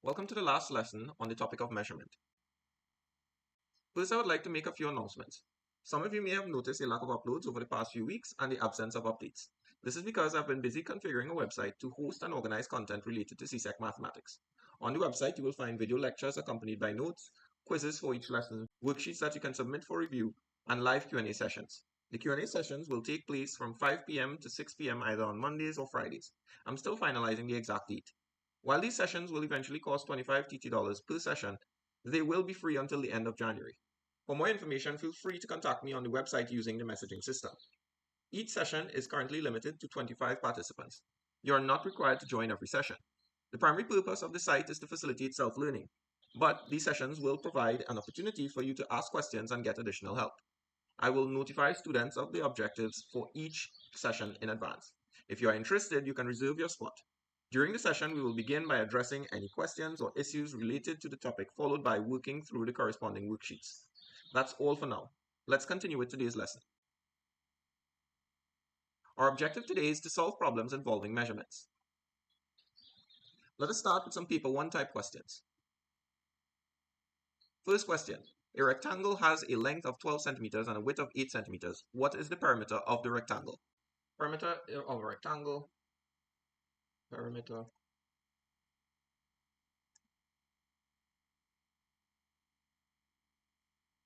Welcome to the last lesson on the topic of measurement. First, I would like to make a few announcements. Some of you may have noticed a lack of uploads over the past few weeks and the absence of updates. This is because I've been busy configuring a website to host and organize content related to CSEC Mathematics. On the website, you will find video lectures accompanied by notes, quizzes for each lesson, worksheets that you can submit for review, and live Q&A sessions. The Q&A sessions will take place from 5 p.m. to 6 p.m. either on Mondays or Fridays. I'm still finalizing the exact date. While these sessions will eventually cost $25 TT per session, they will be free until the end of January. For more information, feel free to contact me on the website using the messaging system. Each session is currently limited to 25 participants. You are not required to join every session. The primary purpose of the site is to facilitate self-learning, but these sessions will provide an opportunity for you to ask questions and get additional help. I will notify students of the objectives for each session in advance. If you are interested, you can reserve your spot. During the session, we will begin by addressing any questions or issues related to the topic, followed by working through the corresponding worksheets. That's all for now. Let's continue with today's lesson. Our objective today is to solve problems involving measurements. Let us start with some paper 1 type questions. First question. A rectangle has a length of 12 centimeters and a width of 8 centimeters. What is the perimeter of the rectangle? Perimeter of a rectangle. Perimeter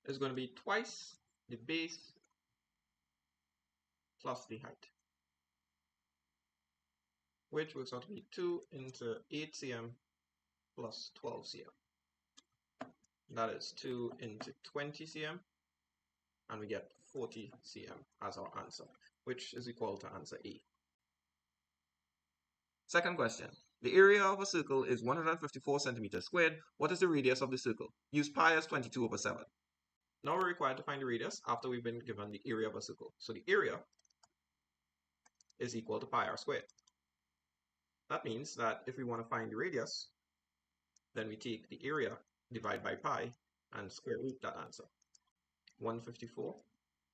is going to be twice the base plus the height, which works out to be 2 into 8 cm plus 12 cm. That is 2 into 20 cm, and we get 40 cm as our answer, which is equal to answer A. Second question. The area of a circle is 154 centimeters squared. What is the radius of the circle? Use pi as 22/7. Now we're required to find the radius after we've been given the area of a circle. So the area is equal to pi r squared. That means that if we want to find the radius, then we take the area, divide by pi, and square root that answer. 154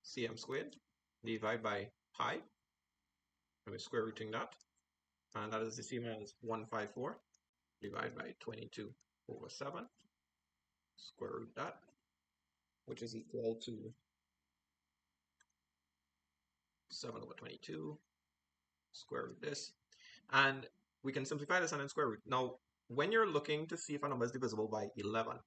cm squared, divide by pi, and we're square rooting that, and that is the same as 154 divided by 22/7, square root that, which is equal to 7/22, square root this, and we can simplify this and then square root. Now, when you're looking to see if a number is divisible by 11,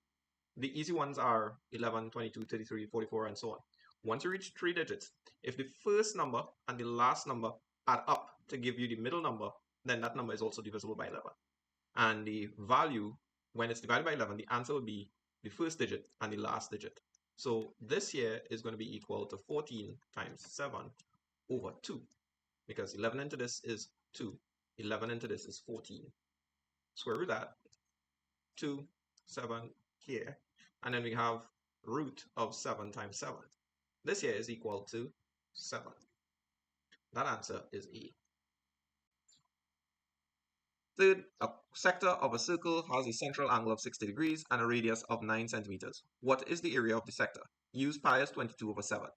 the easy ones are 11, 22, 33, 44, and so on. Once you reach 3 digits, if the first number and the last number add up to give you the middle number, then that number is also divisible by 11. And the value, when it's divided by 11, the answer will be the first digit and the last digit. So this here is going to be equal to 14 times 7/2, because 11 into this is 2, 11 into this is 14. Square root that, 2, 7 here, and then we have root of 7 times 7. This here is equal to 7. That answer is A. Third, a sector of a circle has a central angle of 60 degrees and a radius of 9 centimeters. What is the area of the sector? Use pi as 22/7.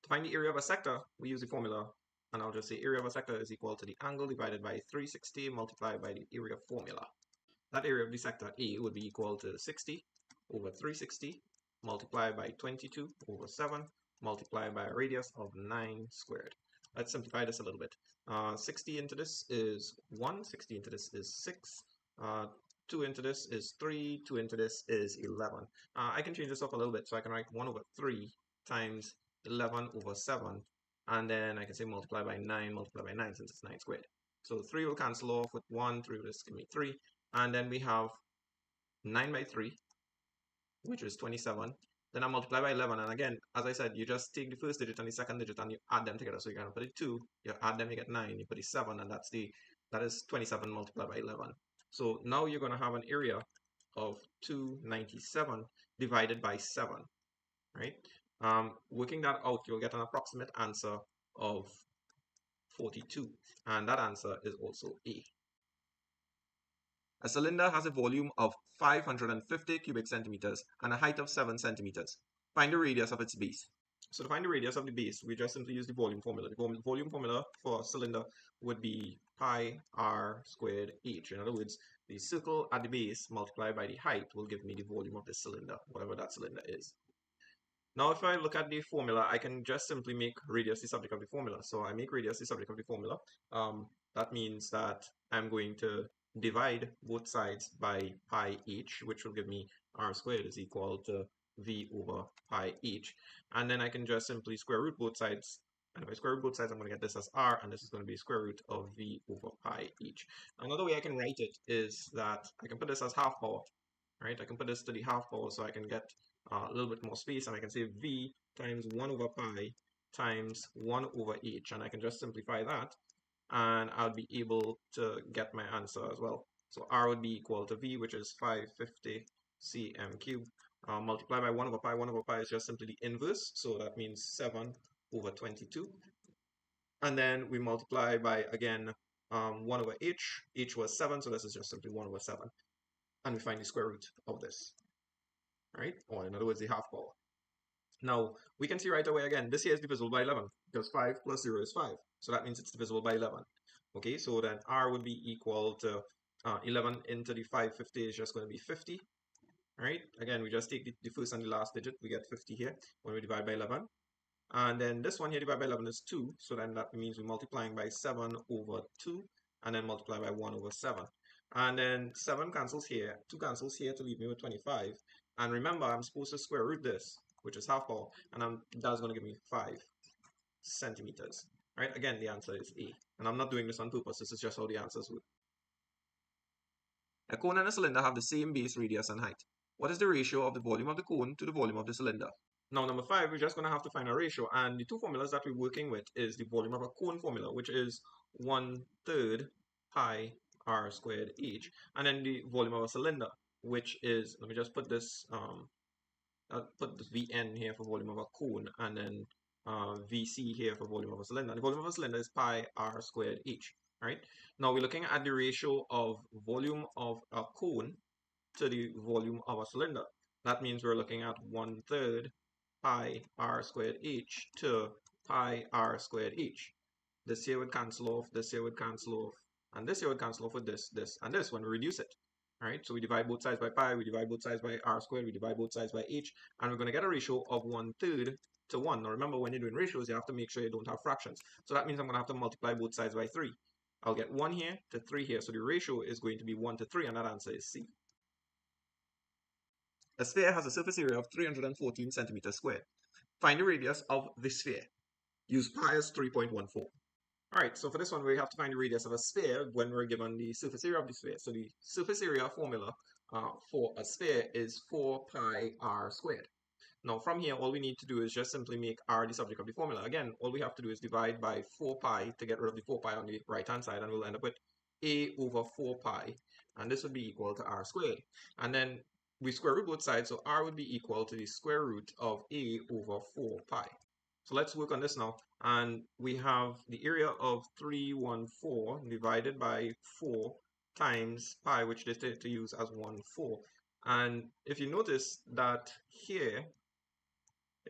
To find the area of a sector, we use the formula, and I'll just say area of a sector is equal to the angle divided by 360 multiplied by the area formula. That area of the sector A would be equal to 60/360 multiplied by 22/7 multiplied by a radius of 9 squared. Let's simplify this a little bit. 60 into this is 1, 60 into this is 6, 2 into this is 3, 2 into this is 11. I can change this up a little bit, so I can write 1/3 times 11/7, and then I can say multiply by 9 since it's 9 squared. So 3 will cancel off with 1, 3 will just give me 3, and then we have 9/3, which is 27. Then I multiply by 11, and again, as I said, you just take the first digit and the second digit and you add them together. So you're going to put the 2, you add them, you get 9, you put the 7, and that is 27 multiplied by 11. So now you're going to have an area of 297 divided by 7, right? Working that out, you'll get an approximate answer of 42, and that answer is also A. A cylinder has a volume of 550 cubic centimeters and a height of 7 centimeters. Find the radius of its base. So to find the radius of the base, we just simply use the volume formula. The volume formula for a cylinder would be pi r squared h. In other words, the circle at the base multiplied by the height will give me the volume of the cylinder, whatever that cylinder is. Now, if I look at the formula, I can just simply make radius the subject of the formula. So I make radius the subject of the formula. That means that I'm going to divide both sides by pi h, which will give me r squared is equal to v over pi h. And then I can just simply square root both sides. And if I square root both sides, I'm going to get this as r, and this is going to be square root of v over pi h. Another way I can write it is that I can put this as half power, right? I can put this to the half power, so I can get a little bit more space, and I can say v times 1 over pi times 1 over h, and I can just simplify that, and I'll be able to get my answer as well. So r would be equal to v, which is 550 cm cubed, multiplied by 1 over pi. 1 over pi is just simply the inverse, so that means 7 over 22. And then we multiply by, again, 1 over h. H was 7, so this is just simply 1 over 7. And we find the square root of this, right? Or in other words, the half power. Now, we can see right away again, this here is divisible by 11, because 5 plus 0 is 5. So that means it's divisible by 11. Okay, so then r would be equal to 11 into the 550 is just going to be 50. Right? Again, we just take the first and the last digit. We get 50 here when we divide by 11. And then this one here divided by 11 is 2. So then that means we're multiplying by 7 over 2. And then multiply by 1 over 7. And then 7 cancels here. 2 cancels here to leave me with 25. And remember, I'm supposed to square root this, which is half power. And that's going to give me 5 centimeters. Right? Again, the answer is A. And I'm not doing this on purpose. This is just how the answers work. A cone and a cylinder have the same base, radius, and height. What is the ratio of the volume of the cone to the volume of the cylinder? Now, number 5, we're just going to have to find a ratio. And the two formulas that we're working with is the volume of a cone formula, which is 1/3 pi r squared h. And then the volume of a cylinder, which is, let me just put this, put this Vn here for volume of a cone, and then Vc here for volume of a cylinder. And the volume of a cylinder is pi r squared h. Right? Now we're looking at the ratio of volume of a cone to the volume of a cylinder. That means we're looking at 1/3 pi r squared h to pi r squared h. This here would cancel off, this here would cancel off, and this here would cancel off with this, this, and this when we reduce it. Right? So we divide both sides by pi, we divide both sides by r squared, we divide both sides by h, and we're going to get a ratio of 1/3 to 1. Now remember, when you're doing ratios, you have to make sure you don't have fractions. So that means I'm going to have to multiply both sides by 3. I'll get 1 here to 3 here. So the ratio is going to be 1 to 3, and that answer is C. A sphere has a surface area of 314 centimeters squared. Find the radius of the sphere. Use pi as 3.14. Alright, so for this one, we have to find the radius of a sphere when we're given the surface area of the sphere. So the surface area formula for a sphere is 4 pi r squared. Now from here, all we need to do is just simply make r the subject of the formula. Again, all we have to do is divide by 4 pi to get rid of the 4 pi on the right hand side, and we'll end up with a over 4 pi, and this would be equal to r squared. And then we square root both sides, so r would be equal to the square root of a over 4 pi. So let's work on this now, and we have the area of 314 divided by 4 times pi, which they tend to use as 1/4. And if you notice that here,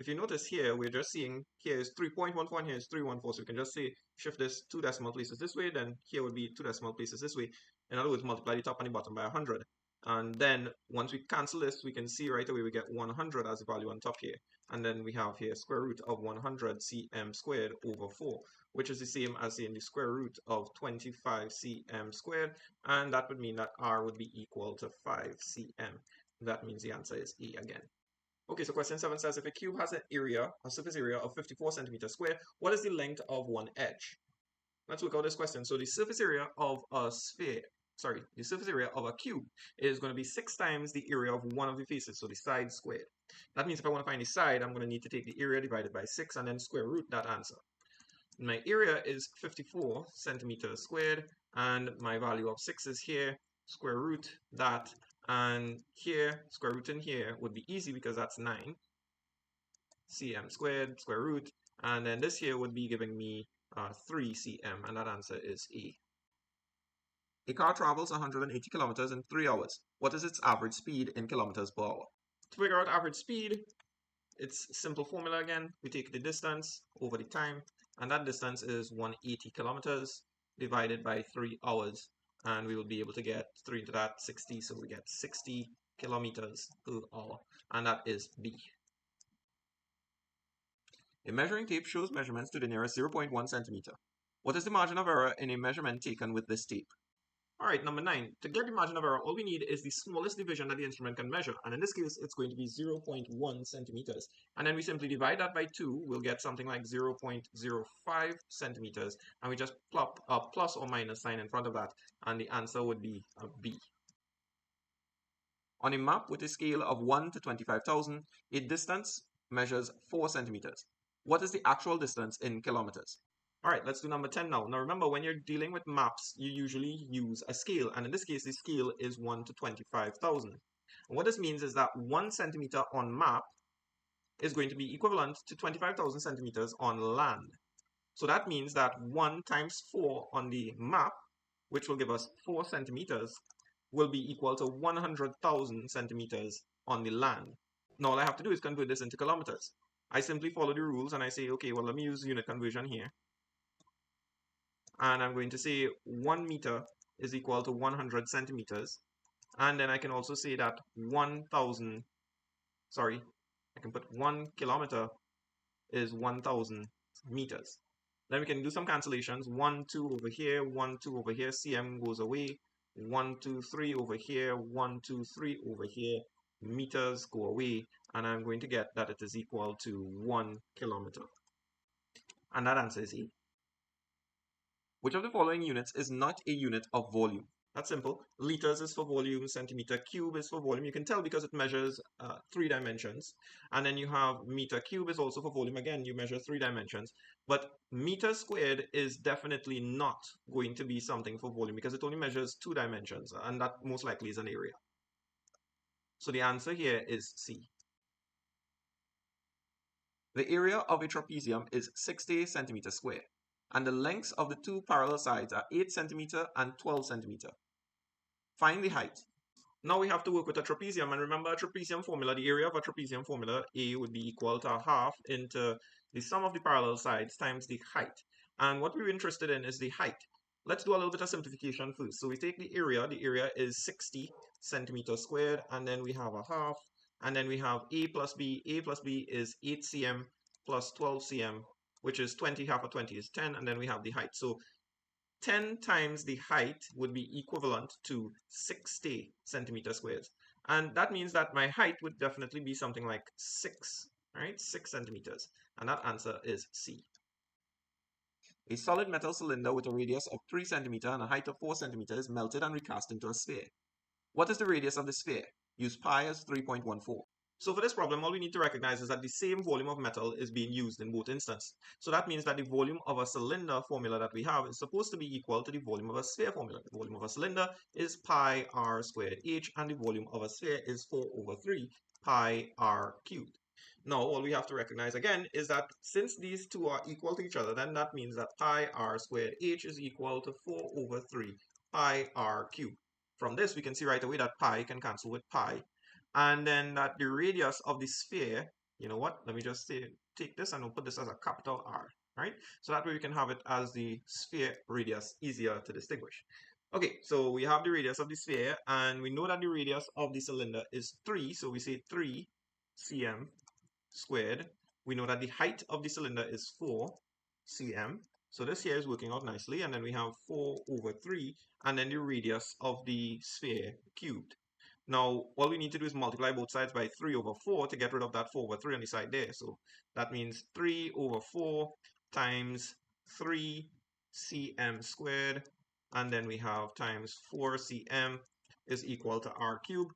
we're just seeing here is 3.14, here is 314, so we can just say shift this 2 decimal places this way, then here would be 2 decimal places this way. In other words, multiply the top and the bottom by 100. And then once we cancel this, we can see right away we get 100 as the value on top here. And then we have here square root of 100 cm squared over 4, which is the same as saying the square root of 25 cm squared. And that would mean that r would be equal to 5 cm. That means the answer is E again. Okay, so question 7 says if a cube has a surface area of 54 centimeters squared, what is the length of one edge? Let's work out this question. So the surface area of a the surface area of a cube is going to be 6 times the area of one of the faces, so the side squared. That means if I want to find the side, I'm going to need to take the area divided by 6 and then square root that answer. My area is 54 centimeters squared, and my value of 6 is here, square root that, and here, square root in here would be easy because that's 9 cm squared, square root, and then this here would be giving me 3 cm, and that answer is E. A car travels 180 kilometers in 3 hours. What is its average speed in kilometers per hour? To figure out average speed, it's simple formula again. We take the distance over the time, and that distance is 180 kilometers divided by 3 hours. and we will be able to get 3 into that 60, so we get 60 kilometers per hour, and that is B. A measuring tape shows measurements to the nearest 0.1 centimeter. What is the margin of error in a measurement taken with this tape? Alright, number 9. To get the margin of error, all we need is the smallest division that the instrument can measure. And in this case, it's going to be 0.1 centimeters. And then we simply divide that by 2. We'll get something like 0.05 centimeters. And we just plop a plus or minus sign in front of that. And the answer would be a B. On a map with a scale of 1 to 25,000, a distance measures 4 centimeters. What is the actual distance in kilometers? All right, let's do number 10 now. Now remember, when you're dealing with maps, you usually use a scale. And in this case, the scale is 1 to 25,000. And what this means is that 1 centimeter on map is going to be equivalent to 25,000 centimeters on land. So that means that 1 times 4 on the map, which will give us 4 centimeters, will be equal to 100,000 centimeters on the land. Now all I have to do is convert this into kilometers. I simply follow the rules and I say, okay, well, let me use unit conversion here. And I'm going to say 1 meter is equal to 100 centimeters. And then I can also say that 1,000, sorry, I can put 1 kilometer is 1,000 meters. Then we can do some cancellations. 1, 2 over here, 1, 2 over here, cm goes away. 1, 2, 3 over here, 1, 2, 3 over here, meters go away, and I'm going to get that it is equal to 1 kilometer. And that answer is A. Which of the following units is not a unit of volume? That's simple. Liters is for volume, centimeter cube is for volume. You can tell because it measures 3 dimensions. And then you have meter cube is also for volume. Again, you measure 3 dimensions. But meter squared is definitely not going to be something for volume because it only measures 2 dimensions. And that most likely is an area. So the answer here is C. The area of a trapezium is 60 centimeters squared. And the lengths of the 2 parallel sides are 8 centimeter and 12 centimeter. Find the height. Now we have to work with a trapezium, and remember a trapezium formula, the area of a trapezium formula, A would be equal to a half into the sum of the parallel sides times the height. And what we're interested in is the height. Let's do a little bit of simplification first. So we take the area is 60 centimeters squared, and then we have a half, and then we have A plus B. A plus B is 8 cm plus 12 cm, which is 20, half of 20 is 10, and then we have the height. So 10 times the height would be equivalent to 60 centimeters squared. And that means that my height would definitely be something like 6, right? 6 centimeters. And that answer is C. A solid metal cylinder with a radius of 3 centimeters and a height of 4 centimeters is melted and recast into a sphere. What is the radius of the sphere? Use pi as 3.14. So for this problem, all we need to recognize is that the same volume of metal is being used in both instances. So that means that the volume of a cylinder formula that we have is supposed to be equal to the volume of a sphere formula. The volume of a cylinder is pi r squared h, and the volume of a sphere is 4 over 3 pi r cubed. Now, all we have to recognize again is that since these two are equal to each other, then that means that pi r squared h is equal to 4 over 3 pi r cubed. From this, we can see right away that pi can cancel with pi. And then that the radius of the sphere, you know what, let me just say, take this and we'll put this as a capital R, right? So that way we can have it as the sphere radius, easier to distinguish. Okay, so we have the radius of the sphere, and we know that the radius of the cylinder is 3, so we say 3 cm squared. We know that the height of the cylinder is 4 cm. So this here is working out nicely, and then we have 4 over 3, and then the radius of the sphere cubed. Now, all we need to do is multiply both sides by 3 over 4 to get rid of that 4 over 3 on the side there. So that means 3 over 4 times 3 cm squared, and then we have times 4 cm is equal to r cubed.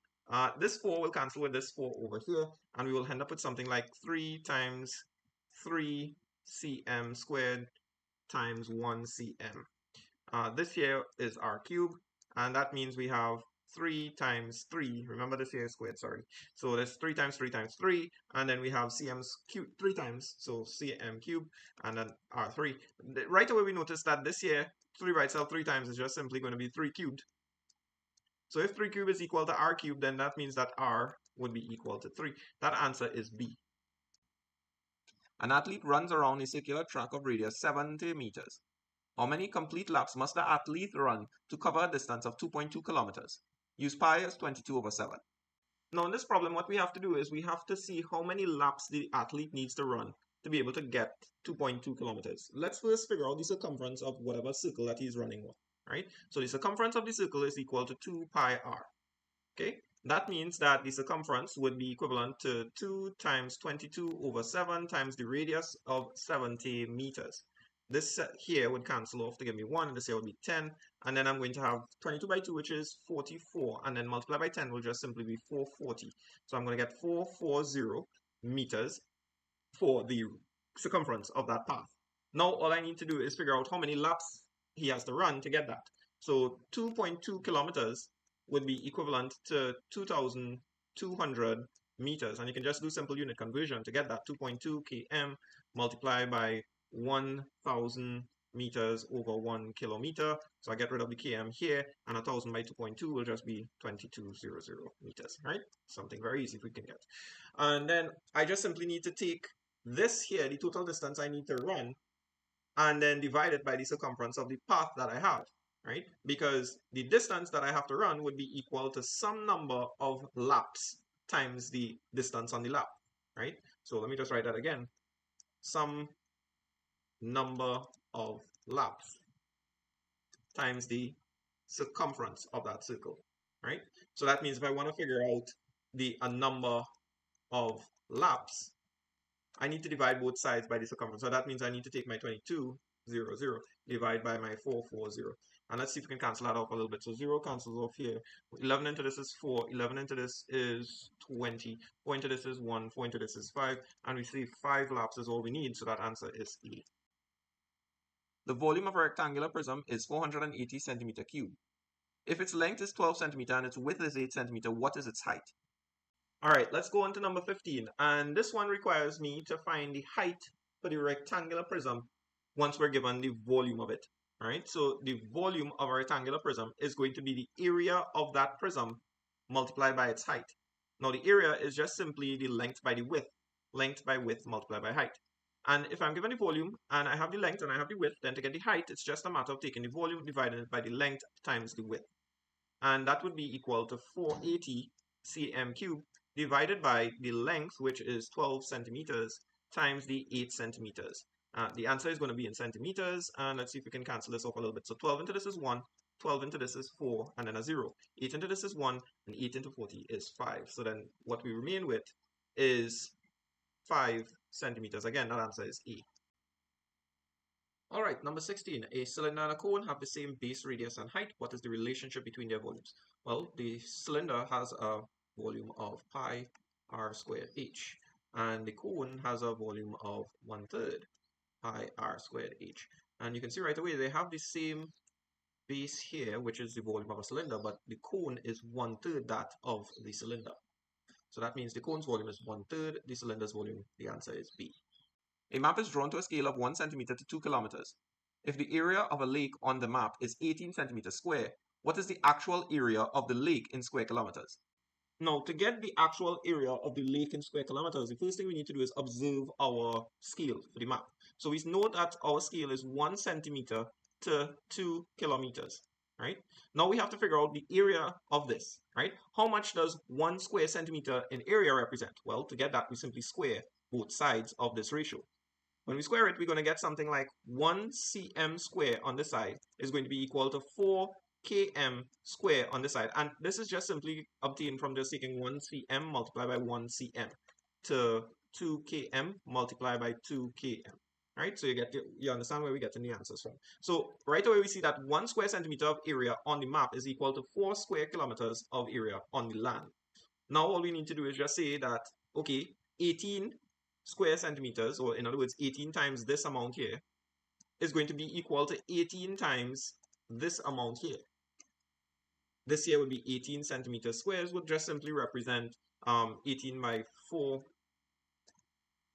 This 4 will cancel with this 4 over here, and we will end up with something like 3 times 3 cm squared times 1 cm. This here is r cubed, and that means we have 3 times 3, remember this here is squared, sorry. So that's 3 times 3 times 3, and then we have cm cubed 3 times, so cm cubed, and then r3. Right away we notice that this here, 3 by itself 3 times is just simply going to be 3 cubed. So if 3 cubed is equal to r cubed, then that means that r would be equal to 3. That answer is B. An athlete runs around a circular track of radius 70 meters. How many complete laps must the athlete run to cover a distance of 2.2 kilometers? Use pi as 22 over 7. Now in this problem, what we have to do is we have to see how many laps the athlete needs to run to be able to get 2.2 kilometers. Let's first figure out the circumference of whatever circle that he's running with, right? So the circumference of the circle is equal to 2 pi r, okay? That means that the circumference would be equivalent to 2 times 22 over 7 times the radius of 70 meters. This here would cancel off to give me 1, and this here would be 10. And then I'm going to have 22 by 2, which is 44. And then multiply by 10 will just simply be 440. So I'm going to get 440 meters for the circumference of that path. Now all I need to do is figure out how many laps he has to run to get that. So 2.2 kilometers would be equivalent to 2,200 meters. And you can just do simple unit conversion to get that. 2.2 km multiplied by 1,000 meters over 1 kilometer. So I get rid of the km here, and 1,000 by 2.2 will just be 2200 meters, right? Something very easy we can get. And then I just simply need to take this here, the total distance I need to run, and then divide it by the circumference of the path that I have, right? Because the distance that I have to run would be equal to some number of laps times the distance on the lap, right? So let me just write that again. Some number of laps times the circumference of that circle, right? So that means if I want to figure out the number of laps, I need to divide both sides by the circumference. So that means I need to take my 2200, divide by my 440. And let's see if we can cancel that off a little bit. So 0 cancels off here. 11 into this is 4. 11 into this is 20. 4 into this is 1. 4 into this is 5. And we see 5 laps is all we need. So that answer is E. The volume of a rectangular prism is 480 centimeter cubed. If its length is 12 centimeter and its width is 8 centimeter, what is its height? All right, let's go on to number 15. And this one requires me to find the height for the rectangular prism once we're given the volume of it. All right, so the volume of a rectangular prism is going to be the area of that prism multiplied by its height. Now the area is just simply the length by the width. Length by width multiplied by height. And if I'm given the volume and I have the length and I have the width, then to get the height, it's just a matter of taking the volume dividing it by the length times the width. And that would be equal to 480 cm cubed divided by the length, which is 12 centimeters, times the 8 centimeters. The answer is going to be in centimeters, and let's see if we can cancel this off a little bit. So 12 into this is 1, 12 into this is 4, and then a 0. 8 into this is 1, and 8 into 40 is 5. So then what we remain with is 5 centimeters. Again, that answer is E. All right, number 16. A cylinder and a cone have the same base radius and height. What is the relationship between their volumes? Well, the cylinder has a volume of pi r squared h, and the cone has a volume of 1/3 pi r squared h. And you can see right away they have the same base here, which is the volume of a cylinder, but the cone is 1/3 that of the cylinder. So that means the cone's volume is 1/3 the cylinder's volume. The answer is B. A map is drawn to a scale of 1 centimeter to 2 kilometers. If the area of a lake on the map is 18 centimeters square, what is the actual area of the lake in square kilometers? Now, to get the actual area of the lake in square kilometers, the first thing we need to do is observe our scale for the map. So we know that our scale is 1 centimeter to 2 kilometers, right? Now we have to figure out the area of this, right? How much does 1 square centimeter in area represent? Well, to get that, we simply square both sides of this ratio. When we square it, we're going to get something like 1 cm square on this side is going to be equal to 4 km square on this side. And this is just simply obtained from just taking 1 cm multiplied by 1 cm to 2 km multiplied by 2 km. Right? So you understand where we're getting the answers from. So right away we see that 1 square centimeter of area on the map is equal to 4 square kilometers of area on the land. Now all we need to do is just say that, okay, 18 square centimeters, or in other words 18 times this amount here, is going to be equal to 18 times this amount here. This here would be 18 centimeters squares, would just simply represent 18 by 4,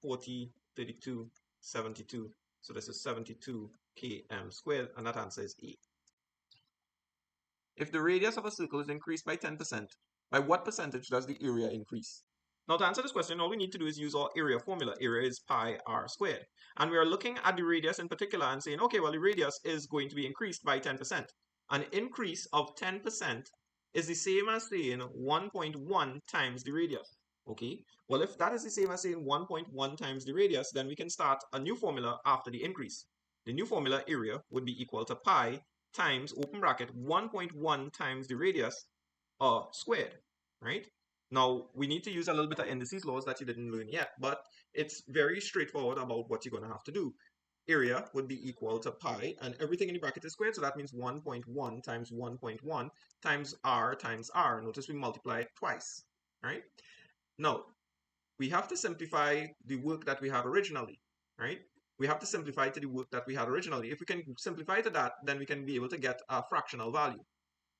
40, 32, 72. So this is 72 km squared, and that answer is A. If the radius of a circle is increased by 10%, by what percentage does the area increase? Now, to answer this question, all we need to do is use our area formula. Area is pi r squared. And we are looking at the radius in particular and saying, okay, well, the radius is going to be increased by 10%. An increase of 10% is the same as saying 1.1 times the radius. Okay, well, if that is the same as saying 1.1 times the radius, then we can start a new formula after the increase. The new formula, area, would be equal to pi times, open bracket, 1.1 times the radius squared, right? Now, we need to use a little bit of indices laws that you didn't learn yet, but it's very straightforward about what you're going to have to do. Area would be equal to pi, and everything in the bracket is squared, so that means 1.1 times 1.1 times r times r. Notice we multiply it twice, right? Now, we have to simplify the work that we had originally, right? We have to simplify to the work that we had originally. If we can simplify to that, then we can be able to get a fractional value.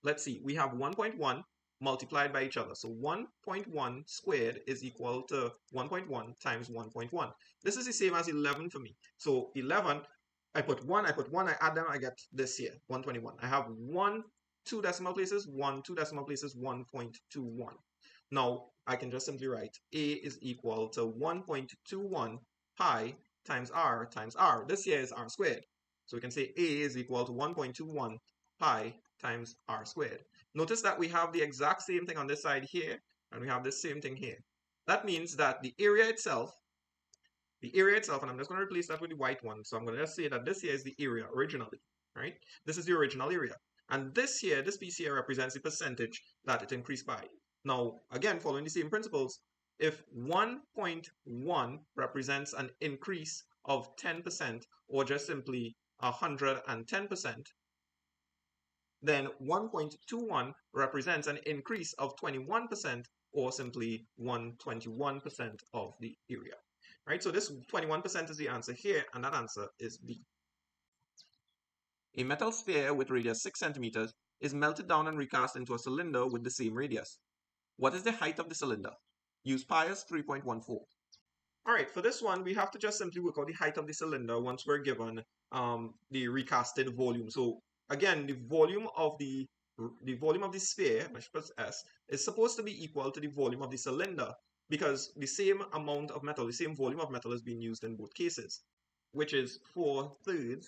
Let's see, we have 1.1 multiplied by each other. So 1.1 squared is equal to 1.1 times 1.1. This is the same as 11 for me. So 11, I put 1, I add them, I get this here, 121. I have 2 decimal places, 2 decimal places, 1.21. Now, I can just simply write A is equal to 1.21 pi times r times r. This here is r squared. So we can say A is equal to 1.21 pi times r squared. Notice that we have the exact same thing on this side here, and we have the same thing here. That means that the area itself, and I'm just going to replace that with the white one. So I'm going to just say that this here is the area originally, right? This is the original area. And this here, this piece here represents the percentage that it increased by. Now, again, following the same principles, if 1.1 represents an increase of 10%, or just simply 110%, then 1.21 represents an increase of 21%, or simply 121% of the area. Right? So this 21% is the answer here, and that answer is B. A metal sphere with radius 6 centimeters is melted down and recast into a cylinder with the same radius. What is the height of the cylinder? Use pi as 3.14. Alright, for this one, we have to just simply work out the height of the cylinder once we're given the recasted volume. So again, the volume of the sphere, I should put S, is supposed to be equal to the volume of the cylinder, because the same amount of metal, the same volume of metal is being used in both cases, which is 4/3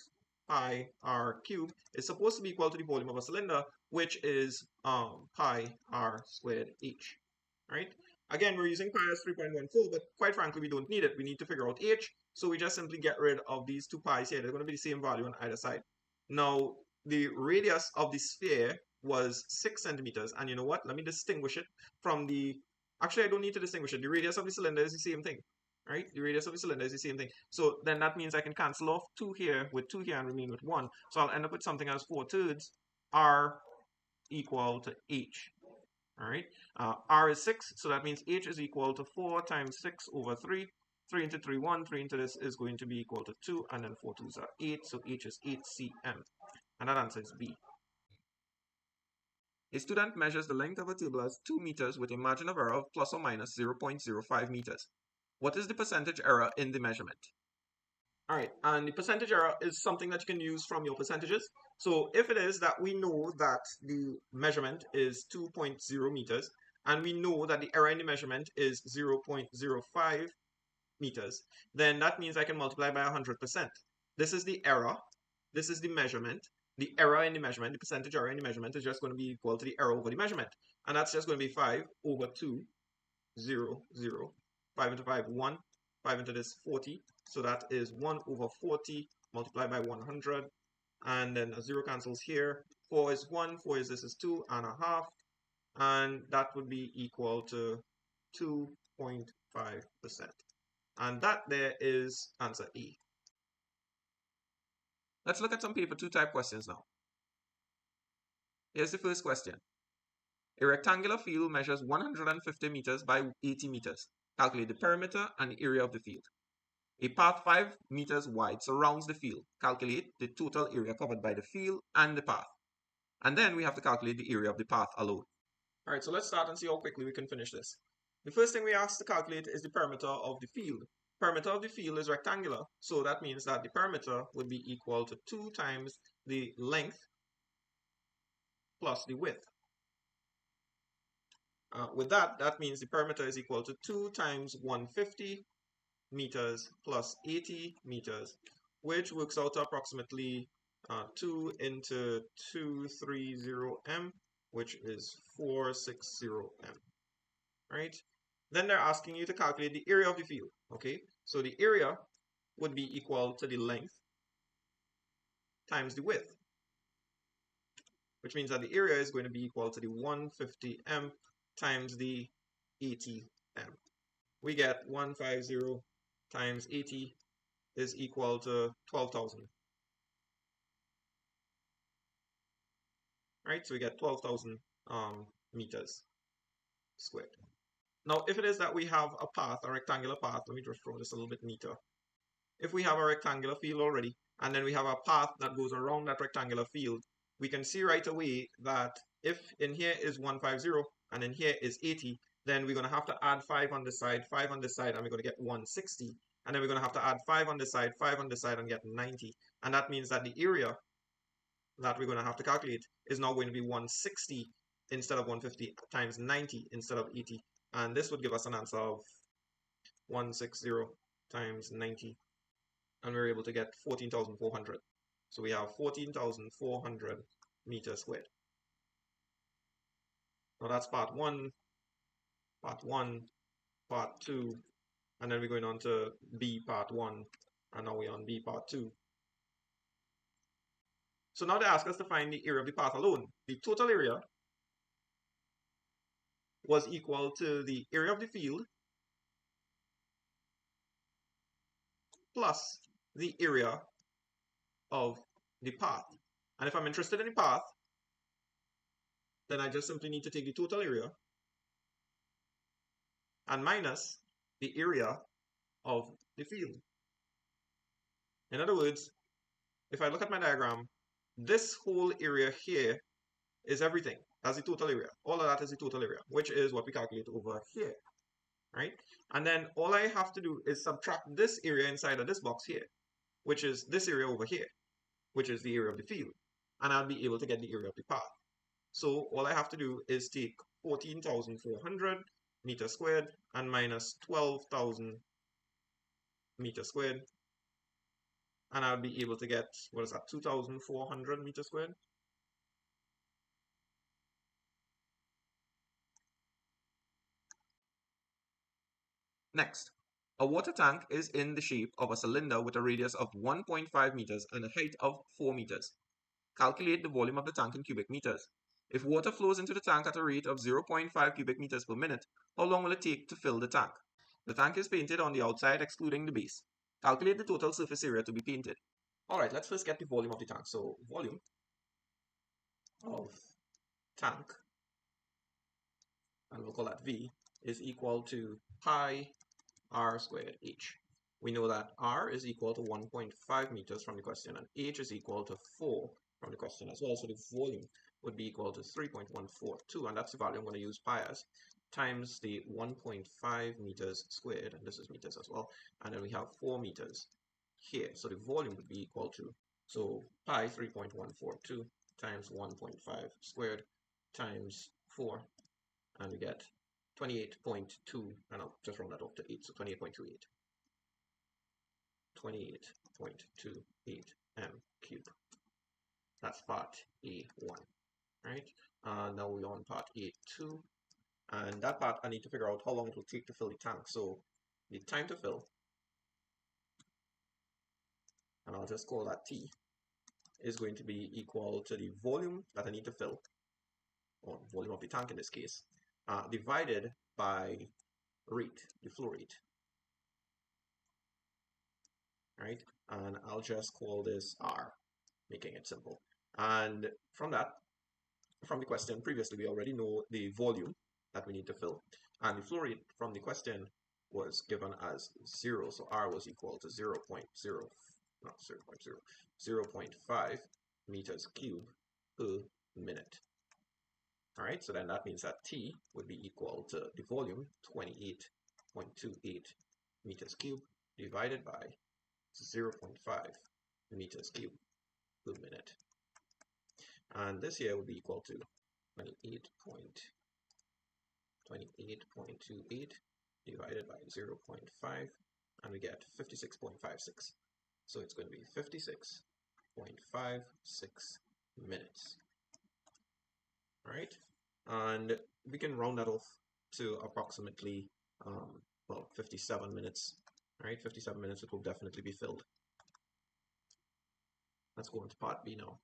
pi r cubed is supposed to be equal to the volume of a cylinder, which is pi r squared h, right? Again, we're using pi as 3.14, but quite frankly, we don't need it. We need to figure out h, so we just simply get rid of these two pi's here. They're going to be the same value on either side. Now, the radius of the sphere was 6 centimeters, and you know what? Let me distinguish it from the... Actually, I don't need to distinguish it. The radius of the cylinder is the same thing, right? The radius of the cylinder is the same thing. So then that means I can cancel off 2 here with 2 here and remain with 1. So I'll end up with something as 4/3 r equal to h. All right, r is 6, so that means h is equal to 4 times 6 over 3. 3 into 3, 1. 3 into this is going to be equal to 2, and then 4 2s are 8, so h is 8 cm. And that answer is B. A student measures the length of a table as 2 meters with a margin of error of plus or minus 0.05 meters. What is the percentage error in the measurement? All right, and the percentage error is something that you can use from your percentages. So if it is that we know that the measurement is 2.0 meters, and we know that the error in the measurement is 0.05 meters, then that means I can multiply by 100%. This is the error, this is the measurement. The error in the measurement, the percentage error in the measurement is just going to be equal to the error over the measurement. And that's just going to be 5 over 2, 0, 0. 5 into 5, 1. 5 into this, 40. So that is 1 over 40 multiplied by 100. And then a 0 cancels here. 4 is 1. 4 is this is 2.5. And that would be equal to 2.5%. And that there is answer E. Let's look at some paper 2 type questions now. Here's the first question. A rectangular field measures 150 meters by 80 meters. Calculate the perimeter and the area of the field. A path 5 meters wide surrounds the field. Calculate the total area covered by the field and the path. And then we have to calculate the area of the path alone. Alright, so let's start and see how quickly we can finish this. The first thing we ask to calculate is the perimeter of the field. Perimeter of the field is rectangular, so that means that the perimeter would be equal to 2 times the length plus the width. With that, that means the perimeter is equal to 2 times 150 meters plus 80 meters, which works out to approximately 2 into 230m, which is 460m, right? Then they're asking you to calculate the area of the field, okay? So the area would be equal to the length times the width, which means that the area is going to be equal to the 150m times the 80m. We get 150 times 80 is equal to 12,000. Right, so we get 12,000 meters squared. Now, if it is that we have a path, a rectangular path, let me just draw this a little bit neater. If we have a rectangular field already, and then we have a path that goes around that rectangular field, we can see right away that if in here is 150 and in here is 80, then we're going to have to add 5 on this side, 5 on this side, and we're going to get 160. And then we're going to have to add 5 on this side, 5 on this side, and get 90. And that means that the area that we're going to have to calculate is now going to be 160 instead of 150 times 90 instead of 80. And this would give us an answer of 160 times 90. And we're able to get 14,400. So we have 14,400 meters squared. Now that's part one, part two, and then we're going on to B part one, and now we're on B part two. So now they ask us to find the area of the path alone. The total area was equal to the area of the field plus the area of the path. And if I'm interested in the path, then I just simply need to take the total area and minus the area of the field. In other words, if I look at my diagram, this whole area here is everything. That's the total area. All of that is the total area, which is what we calculate over here, right? And then all I have to do is subtract this area inside of this box here, which is this area over here, which is the area of the field. And I'll be able to get the area of the path. So all I have to do is take 14,400 meters squared and minus 12,000 meters squared. And I'll be able to get, what is that, 2,400 meters squared? Next, a water tank is in the shape of a cylinder with a radius of 1.5 meters and a height of 4 meters. Calculate the volume of the tank in cubic meters. If water flows into the tank at a rate of 0.5 cubic meters per minute, how long will it take to fill the tank? The tank is painted on the outside, excluding the base. Calculate the total surface area to be painted. Alright, let's first get the volume of the tank. So, volume of tank, and we'll call that V, is equal to pi r squared h. We know that r is equal to 1.5 meters from the question, and h is equal to 4 from the question as well. So the volume would be equal to 3.142, and that's the value I'm going to use pi as, times the 1.5 meters squared, and this is meters as well, and then we have 4 meters here. So the volume would be equal to, so pi 3.142 times 1.5 squared times 4, and we get 28.2, and I'll just round that up to 8, so 28.28. 28.28 m cubed. That's part A1, right? Now we're on part A2, and that part I need to figure out how long it will take to fill the tank. So the time to fill, and I'll just call that T, is going to be equal to the volume that I need to fill, or volume of the tank in this case, divided by rate, the flow rate, right? And I'll just call this R, making it simple. And from that, from the question previously, we already know the volume that we need to fill, and the flow rate from the question was given as 0, so R was equal to 0.5 meters cubed per minute. All right, so then that means that T would be equal to the volume, 28.28 meters cubed, divided by 0.5 meters cubed per minute. And this here would be equal to 28.28 divided by 0.5, and we get 56.56. So it's going to be 56.56 minutes. All right, and we can round that off to approximately well, 57 minutes. All right, 57 minutes, it will definitely be filled. Let's go into part B now.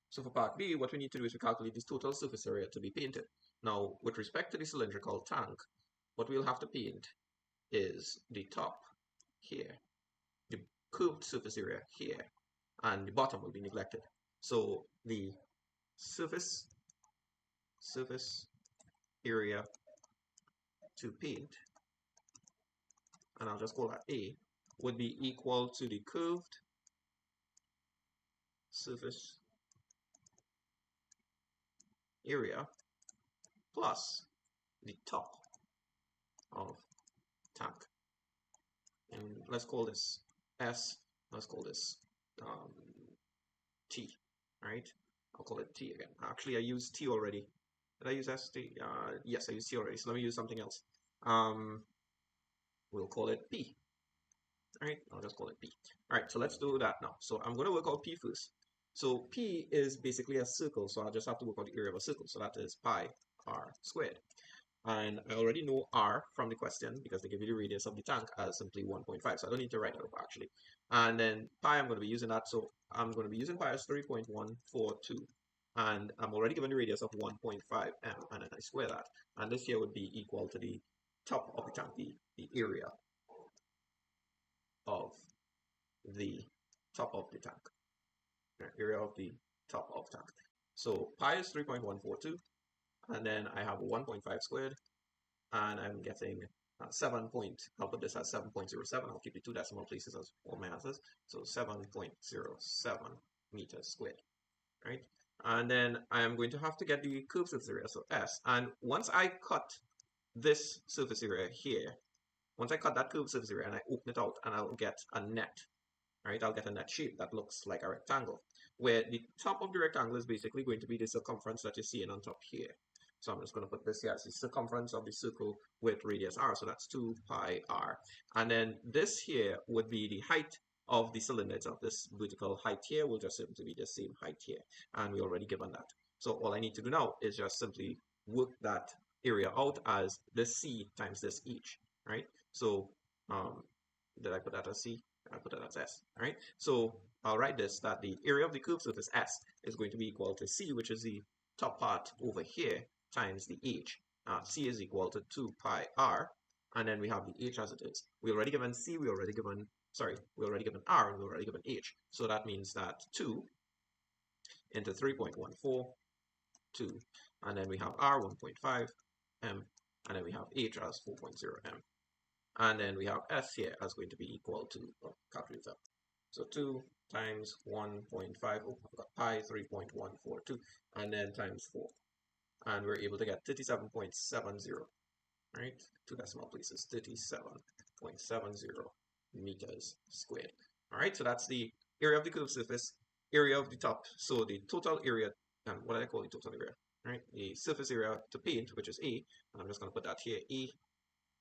So for part B, what we need to do is we calculate this total surface area to be painted. Now, with respect to the cylindrical tank, what we'll have to paint is the top here, the curved surface area here, and the bottom will be neglected. So the surface area to paint, and I'll just call that A, would be equal to the curved surface area plus the top of tank. And let's call this S, let's call this T, right? I'll call it T again. Actually, I used T already. Did I use ST? Yes, I used T already, so let me use something else. We'll call it P. All right, I'll just call it P. All right, so let's do that now. So I'm going to work out P first. So P is basically a circle, so I'll just have to work out the area of a circle. So that is pi r squared. And I already know r from the question because they give you the radius of the tank as simply 1.5. So I don't need to write that up actually. And then pi, I'm going to be using that. So I'm going to be using pi as 3.142. And I'm already given the radius of 1.5 m. And then I square that. And this here would be equal to the top of the tank, the area of the top of the tank. Area of the top of tank. So pi is 3.142. And then I have 1.5 squared, and I'm getting 7 point, I'll put this as 7.07, I'll keep the two decimal places as all my answers, so 7.07 meters squared, right? And then I am going to have to get the curved surface area, so S, and once I cut this surface area here, once I cut that curved surface area and I open it out, and I'll get a net, right? I'll get a net shape that looks like a rectangle, where the top of the rectangle is basically going to be the circumference that you're seeing on top here. So I'm just going to put this here as the circumference of the circle with radius r, so that's 2 pi r. And then this here would be the height of the cylinder itself. This vertical height here will just simply be the same height here, and we're already given that. So all I need to do now is just simply work that area out as this c times this h, right? So did I put that as c? I put that as s, right? So I'll write this, that the area of the curved surface S is going to be equal to c, which is the top part over here, times the h. C is equal to 2 pi r, and then we have the h as it is. We already given c, we already given r, and we already given h. So that means that 2 into 3.142, and then we have r 1.5 m, and then we have h as 4.0 m. And then we have s here as going to be equal to, calculate that. So 2 times 1.5, I've got pi 3.142, and then times 4. And we're able to get 37.70, right? Two decimal places, 37.70 meters squared. All right, so that's the area of the curved surface, area of the top. So the total area, and what do I call the total area? Right, the surface area to paint, which is A, and I'm just going to put that here. A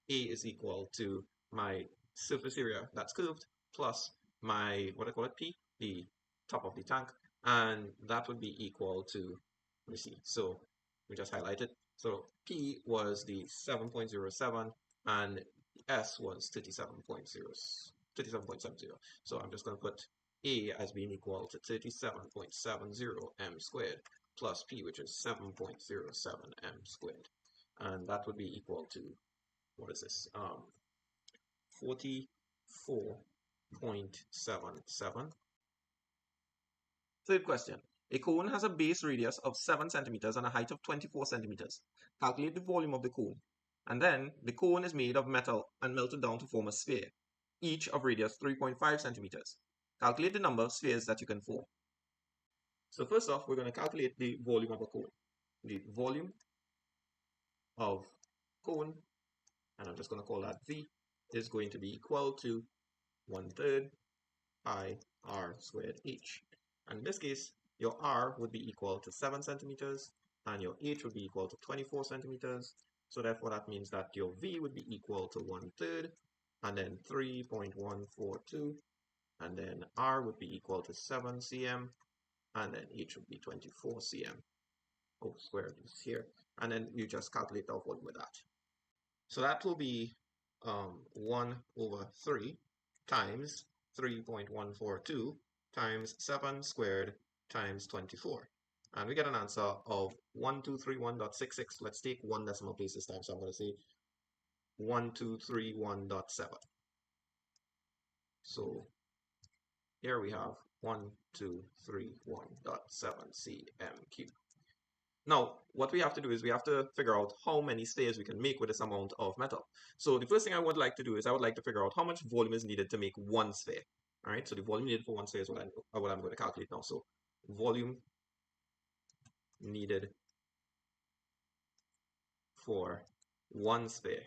is equal to my surface area that's curved plus my, what I call it, P, the top of the tank, and that would be equal to, let me see, so we just highlighted. So P was the 7.07 and S was 37.70. So I'm just going to put A as being equal to 37.70 m squared plus P, which is 7.07 m squared. And that would be equal to, what is this? 44.77. Third question. A cone has a base radius of 7 centimeters and a height of 24 centimeters. Calculate the volume of the cone. And then the cone is made of metal and melted down to form a sphere, each of radius 3.5 centimeters. Calculate the number of spheres that you can form. So first off, we're going to calculate the volume of a cone. The volume of cone, and I'm just going to call that V, is going to be equal to 1/3 pi r squared h. And in this case, your r would be equal to 7 centimeters and your h would be equal to 24 centimeters. So therefore that means that your v would be equal to 1/3, and then 3.142, and then r would be equal to 7 cm, and then h would be 24 cm. Oh, square is here, and then you just calculate the volume with that. So that will be 1/3 times 3.142 times 7 squared times 24. And we get an answer of 1231.66. Let's take one decimal place this time. So I'm going to say 1231.7. So here we have 1231.7 cm cubed. Now, what we have to do is we have to figure out how many spheres we can make with this amount of metal. So the first thing I would like to do is I would like to figure out how much volume is needed to make one sphere. All right, so the volume needed for one sphere is what I'm going to calculate now. So volume needed for one sphere,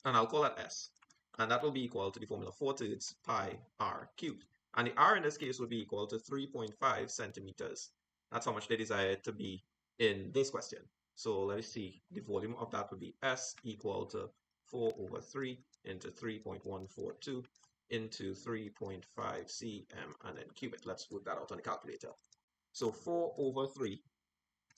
and I'll call that S, and that will be equal to the formula 4/3 pi r cubed, and the r in this case would be equal to 3.5 centimeters. That's how much they desire it to be in this question. So let's see, the volume of that would be S equal to 4/3 into 3.142 into 3.5 cm, and then cube it. Let's work that out on the calculator. So 4/3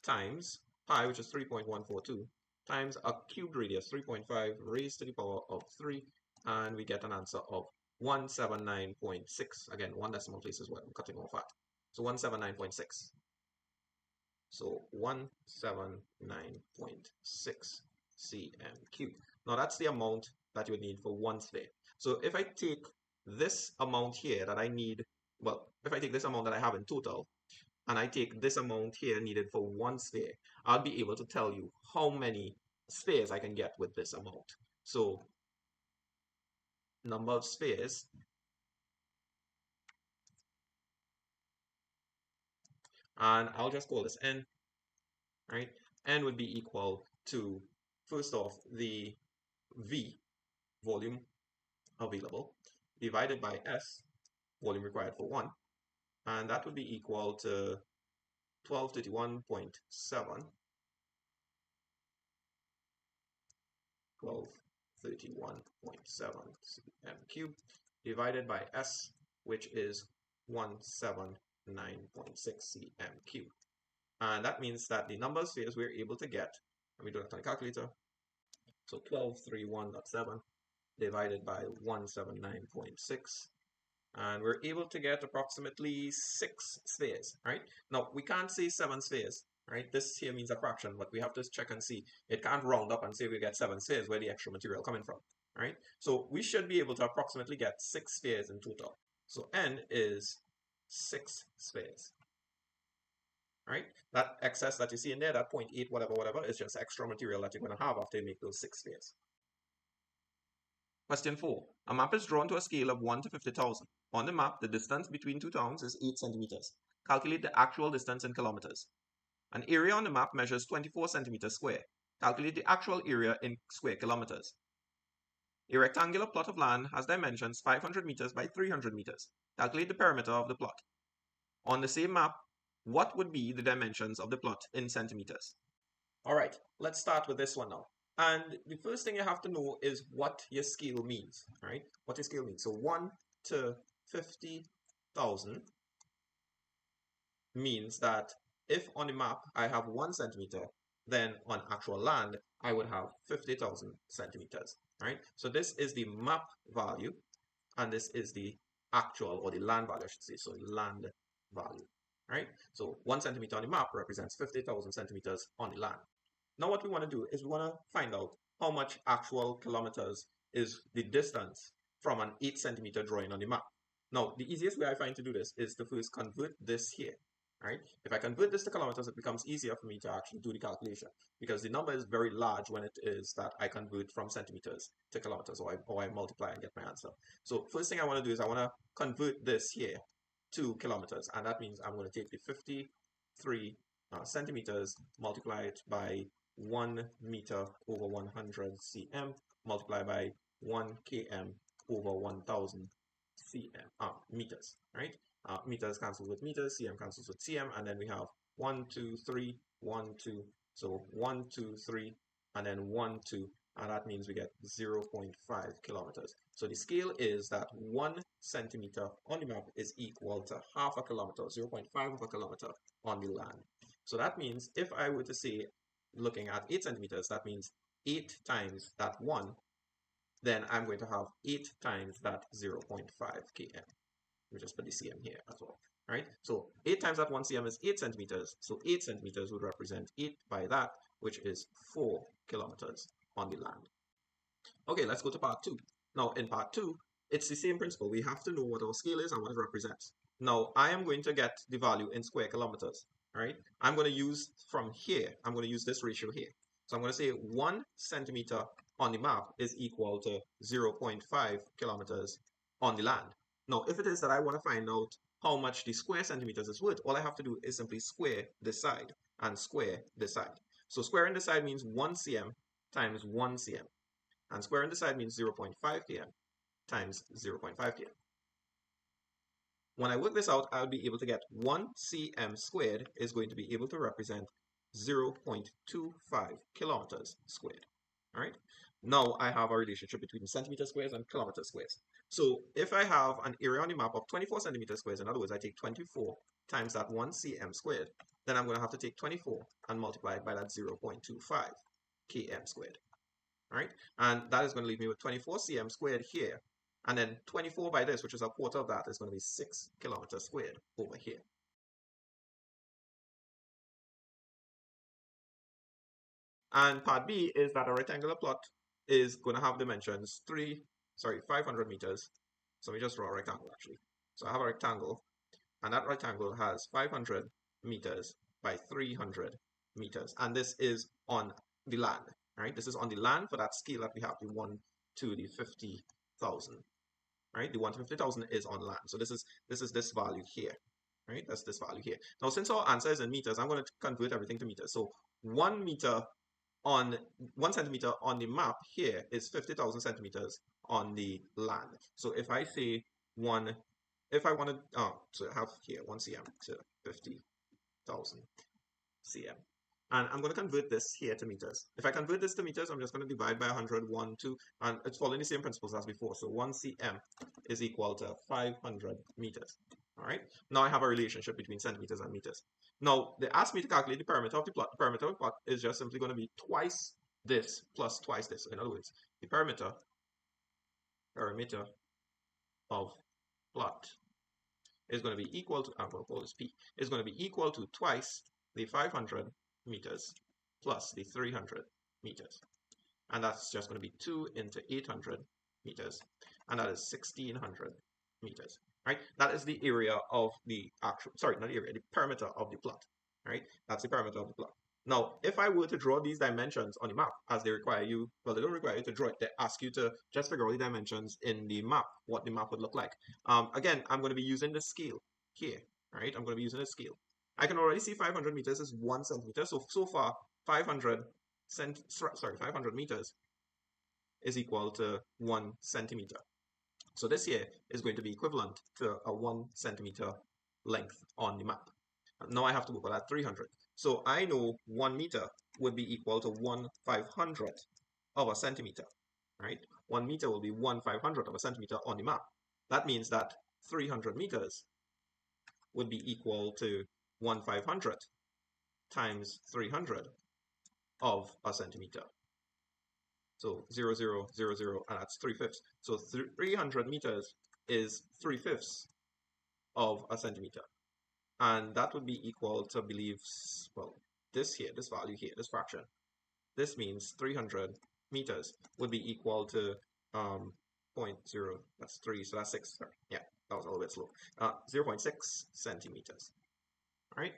times pi, which is 3.142, times a cubed radius, 3.5 raised to the power of 3, and we get an answer of 179.6. Again, one decimal place is what I'm cutting off at. So 179.6. So 179.6 cm cubed. Now that's the amount that you would need for one sphere. So if I take this amount here that I need, well, if I take this amount that I have in total, and I take this amount here needed for one sphere, I'll be able to tell you how many spheres I can get with this amount. So number of spheres and I'll just call this n, right? N would be equal to, first off, the V, volume available, divided by S, volume required for one, and that would be equal to 1231.7 cm cubed divided by S, which is 179.6 cm cubed. And that means that the number of spheres we're able to get, let me do that on the calculator. So 1231.7 divided by 179.6, and we're able to get approximately 6 spheres, right? Now, we can't say 7 spheres, right? This here means a fraction, but we have to check and see. It can't round up and say we get 7 spheres where the extra material coming from, right? So we should be able to approximately get 6 spheres in total. So n is 6 spheres, right? That excess that you see in there, that 0.8 whatever, is just extra material that you're going to have after you make those 6 spheres. Question 4. A map is drawn to a scale of 1 to 50,000. On the map, the distance between two towns is 8 centimeters. Calculate the actual distance in kilometers. An area on the map measures 24 centimeters square. Calculate the actual area in square kilometers. A rectangular plot of land has dimensions 500 meters by 300 meters. Calculate the perimeter of the plot. On the same map, what would be the dimensions of the plot in centimeters? All right, let's start with this one now. And the first thing you have to know is what your scale means, right? What your scale means. So 1 to 50,000 means that if on the map I have 1 centimeter, then on actual land, I would have 50,000 centimeters, right? So this is the map value, and this is the actual, or the land value, I should say, so land value, right? So 1 centimeter on the map represents 50,000 centimeters on the land. Now what we want to do is we want to find out how much actual kilometers is the distance from an 8 centimeter drawing on the map. Now, the easiest way I find to do this is to first convert this here, right? If I convert this to kilometers, it becomes easier for me to actually do the calculation, because the number is very large when it is that I convert from centimeters to kilometers, or I multiply and get my answer. So first thing I want to do is I want to convert this here to kilometers, and that means I'm going to take the 53 centimeters multiplied by 1 meter over 100 cm multiplied by 1 km over 1000 cm meters, right? Meters cancels with meters, cm cancels with cm, and then we have 1, 2, 3, 1, 2. So 1, 2, 3, and then 1, 2, and that means we get 0.5 kilometers. So the scale is that 1 centimeter on the map is equal to half a kilometer, 0.5 of a kilometer on the land. So that means if I were to say, looking at 8 centimeters, that means 8 times that 1, then I'm going to have 8 times that 0.5 km. We just put the cm here as well, right? So 8 times that 1 cm is 8 centimeters. So 8 centimeters would represent 8 by that, which is 4 kilometers on the land. Okay, let's go to part 2. Now, in part 2, it's the same principle. We have to know what our scale is and what it represents. Now, I am going to get the value in square kilometers, right? I'm going to use from here, I'm going to use this ratio here. So I'm going to say 1 centimeter on the map is equal to 0.5 kilometers on the land. Now, if it is that I want to find out how much the square centimeters is worth, all I have to do is simply square this side and square this side. So squaring this side means 1 cm times 1 cm. And squaring this side means 0.5 km times 0.5 km. When I work this out, I'll be able to get 1 cm squared is going to be able to represent 0.25 kilometers squared. All right. Now I have a relationship between centimeter squares and kilometer squares. So if I have an area on the map of 24 centimeter squares, in other words, I take 24 times that 1 cm squared, then I'm going to have to take 24 and multiply it by that 0.25 km squared. All right, and that is going to leave me with 24 cm squared here, and then 24 by this, which is a quarter of that, is going to be 6 kilometers squared over here. And part B is that a rectangular plot is going to have dimensions 500 meters. So let me just draw a rectangle actually. So I have a rectangle, and that rectangle has 500 meters by 300 meters, and this is on the land. Right, this is on the land for that scale that we have, the 1 to the 50,000. Right, the 1 to 50,000 is on land. So this is this value here. Right, that's this value here. Now, since our answer is in meters, I'm going to convert everything to meters. So 1 centimeter on the map here is 50,000 centimeters on the land. So if I say if I want to, so I have here 1 cm to 50,000 cm. And I'm going to convert this here to meters. If I convert this to meters, I'm just going to divide by 100, 1, 2, and it's following the same principles as before. So 1 cm is equal to 500 meters. All right. Now I have a relationship between centimeters and meters. Now they asked me to calculate the perimeter of the plot. The perimeter of the plot is just simply going to be twice this plus twice this. In other words, the perimeter of plot is going to be equal to, I'm going to call this P, is going to be equal to twice the 500 meters plus the 300 meters. And that's just going to be 2 into 800 meters. And that is 1600 meters. Right? That is the area of the actual, sorry, not the area, the perimeter of the plot. Right? That's the perimeter of the plot. Now, if I were to draw these dimensions on the map, as they require you, well, they don't require you to draw it. They ask you to just figure out the dimensions in the map, what the map would look like. Again, I'm going to be using the scale here. Right? I'm going to be using a scale. I can already see 500 meters is 1 centimeter. So far, 500 meters is equal to 1 centimeter. So this here is going to be equivalent to a 1 centimeter length on the map. Now I have to work with that 300. So I know 1 meter would be equal to 1/500 of a centimeter, right? 1 meter will be 1/500 of a centimeter on the map. That means that 300 meters would be equal to 1/500 times 300 of a centimeter. So 0, 0, 0, 0, and that's 3/5. So 300 meters is 3/5 of a centimeter. And that would be equal to, I believe, well, this here, this value here, this fraction. This means 300 meters would be equal to 0.0, that's 3, so that's 6. Sorry. Yeah, that was a little bit slow. 0.6 centimeters. All right?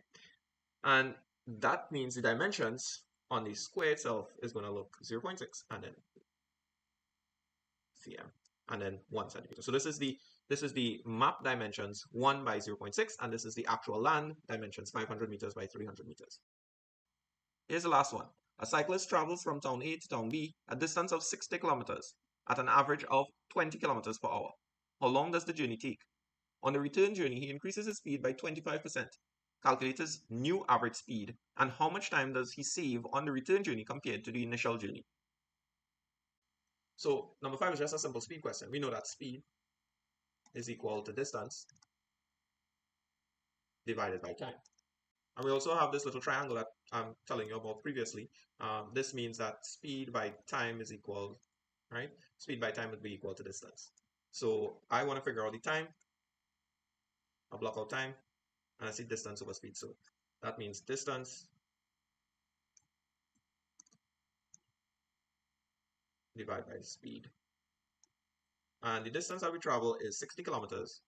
And that means the dimensions on the square itself is going to look 0.6 and then cm and then 1 centimeter. So this is the map dimensions 1 by 0.6, and this is the actual land dimensions 500 meters by 300 meters. Here's the last one. A cyclist travels from town A to town B a distance of 60 kilometers at an average of 20 kilometers per hour. How long does the journey take? On the return journey, he increases his speed by 25%. calculate his new average speed, and how much time does he save on the return journey compared to the initial journey. So number 5 is just a simple speed question. We know that speed is equal to distance divided by time. And we also have this little triangle that I'm telling you about previously. This means that speed by time is equal, right? Speed by time would be equal to distance. So I want to figure out the time. I'll block out time, and I see distance over speed. So that means distance divided by speed. And the distance that we travel is 60 kilometers.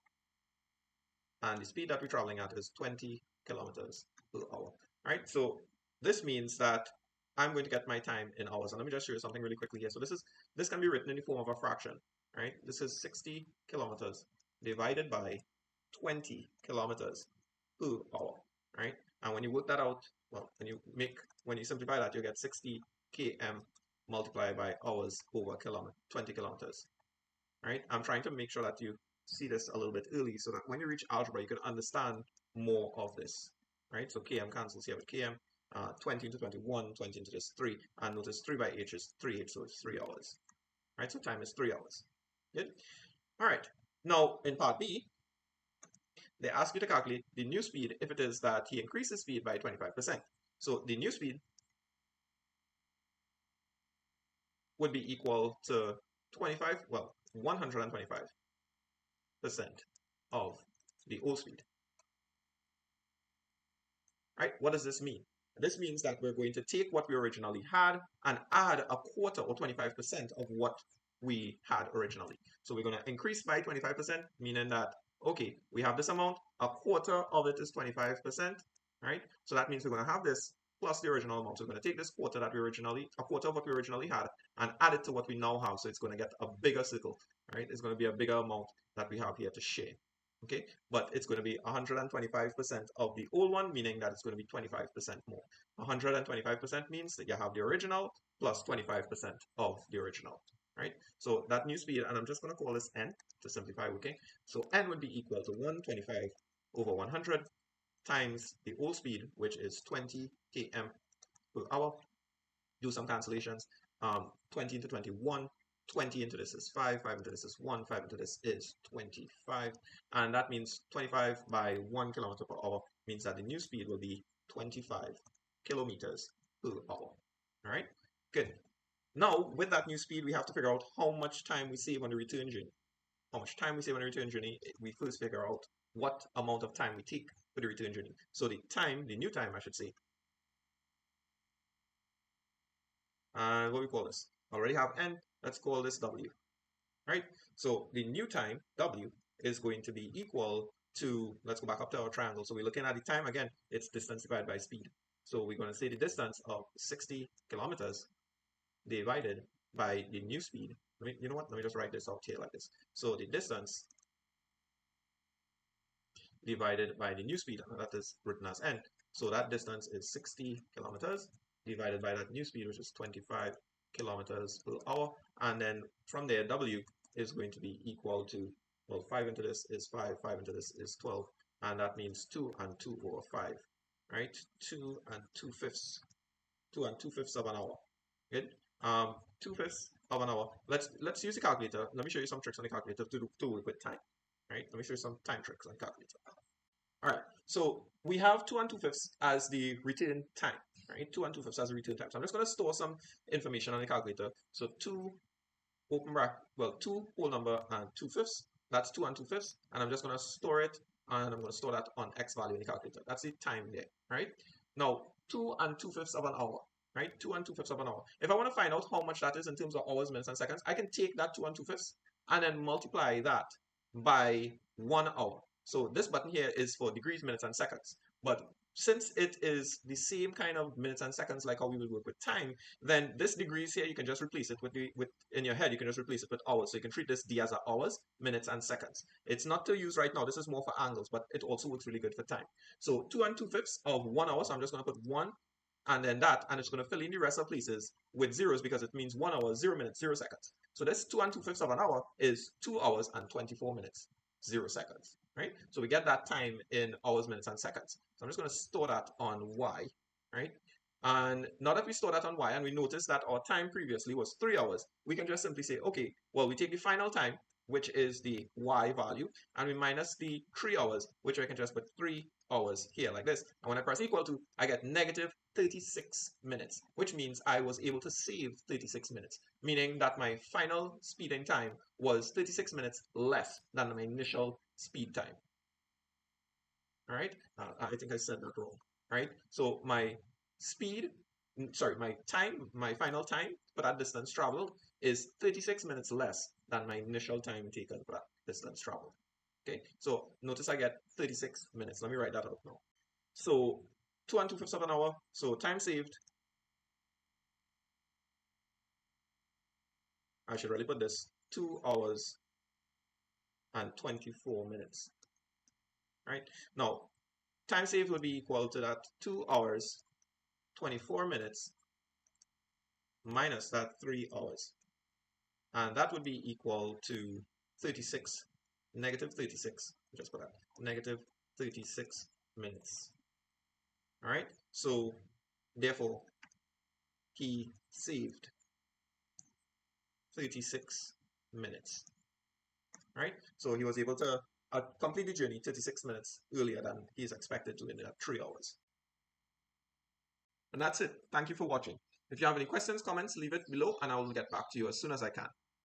And the speed that we're traveling at is 20 kilometers per hour. Right? So this means that I'm going to get my time in hours. And let me just show you something really quickly here. So this can be written in the form of a fraction. Right? This is 60 kilometers divided by 20 kilometers per hour. Right? And when you work that out, well, when you simplify that, you get 60 km multiplied by hours over 20 kilometers. Right? I'm trying to make sure that you see this a little bit early so that when you reach algebra, you can understand more of this. Right? So km cancels here with km. 20 into 21, 20 into this 3. And notice 3 by h is 3h, so it's 3 hours. Right? So time is 3 hours. Good? All right. Now, in part B, they ask you to calculate the new speed if it is that he increases speed by 25%. So the new speed would be equal to 125% of the old speed. Right? What does this mean? This means that we're going to take what we originally had and add a quarter or 25% of what we had originally. So we're going to increase by 25%, meaning that, okay, we have this amount, a quarter of it is 25%, right? So that means we're going to have this plus the original amount. So we're going to take this a quarter of what we originally had, and add it to what we now have. So it's going to get a bigger circle, right? It's going to be a bigger amount that we have here to share. Okay, but it's going to be 125% of the old one, meaning that it's going to be 25% more. 125% means that you have the original plus 25% of the original, right? So that new speed, and I'm just going to call this n to simplify, okay? So n would be equal to 125 over 100 times the old speed, which is 20 km per hour. Do some cancellations. 20 into 21. 20 into this is 5, 5 into this is 1, 5 into this is 25. And that means 25 by 1 kilometer per hour means that the new speed will be 25 kilometers per hour. All right, good. Now, with that new speed, we have to figure out how much time we save on the return journey. How much time we save on the return journey, we first figure out what amount of time we take for the return journey. So the new time, I should say. And what we call this? Already have n. Let's call this w, right? So the new time, w, is going to be equal to, let's go back up to our triangle. So we're looking at the time again, it's distance divided by speed. So we're going to say the distance of 60 kilometers divided by the new speed. You know what? Let me just write this out here like this. So the distance divided by the new speed, that is written as n. So that distance is 60 kilometers divided by that new speed, which is 25 kilometers per hour, and then from there w is going to be equal to, well, 5 into this is 5, 5 into this is 12, and that means 2 and 2 over 5, right? 2 and 2/5 of an hour. Good. 2/5 of an hour. Let's use the calculator. Let me show you some tricks on the calculator to work with time. Right? Let me show you some time tricks on the calculator. All right. So we have 2 and 2/5 as the return time. Right? 2 and 2/5 as the return time. So I'm just going to store some information on the calculator. So 2 open bracket, well, 2 whole number and 2/5. That's 2 and 2/5, and I'm just going to store it, and I'm going to store that on x value in the calculator. That's the time there, right? Now, 2 and 2/5 of an hour, right? 2 and 2/5 of an hour. If I want to find out how much that is in terms of hours, minutes, and seconds, I can take that 2 and 2/5 and then multiply that by 1 hour. So this button here is for degrees, minutes, and seconds. But since it is the same kind of minutes and seconds like how we will work with time, then this degrees here, you can just replace it in your head, you can just replace it with hours. So you can treat this d as hours, minutes, and seconds. It's not to use right now. This is more for angles, but it also works really good for time. So 2 and 2/5 of 1 hour. So I'm just going to put 1 and then that, and it's going to fill in the rest of places with zeros because it means 1 hour, 0 minutes, 0 seconds. So this 2 and 2/5 of an hour is 2 hours and 24 minutes. 0 seconds, right? So we get that time in hours, minutes, and seconds. So I'm just going to store that on y, right? And now that we store that on y and we notice that our time previously was 3 hours, we can just simply say, okay, well, we take the final time, which is the y value, and we minus the 3 hours, which I can just put 3 hours here like this. And when I press equal to, I get negative 36 minutes, which means I was able to save 36 minutes, meaning that my final speeding time was 36 minutes less than my initial speed time. All right, I think I said that wrong, right? So my my final time for that distance traveled is 36 minutes less than my initial time taken for that distance traveled. Okay, so notice I get 36 minutes. Let me write that out now. So 2 and 2/5 of an hour. So time saved, I should really put this 2 hours and 24 minutes. Right? Now, time saved would be equal to that 2 hours, 24 minutes minus that 3 hours. And that would be equal to 36, negative 36. Just put that, negative 36 minutes. All right? So, therefore, he saved 36 minutes. Right? So he was able to complete the journey 36 minutes earlier than he's expected to in that 3 hours. And that's it. Thank you for watching. If you have any questions, comments, leave it below and I will get back to you as soon as I can.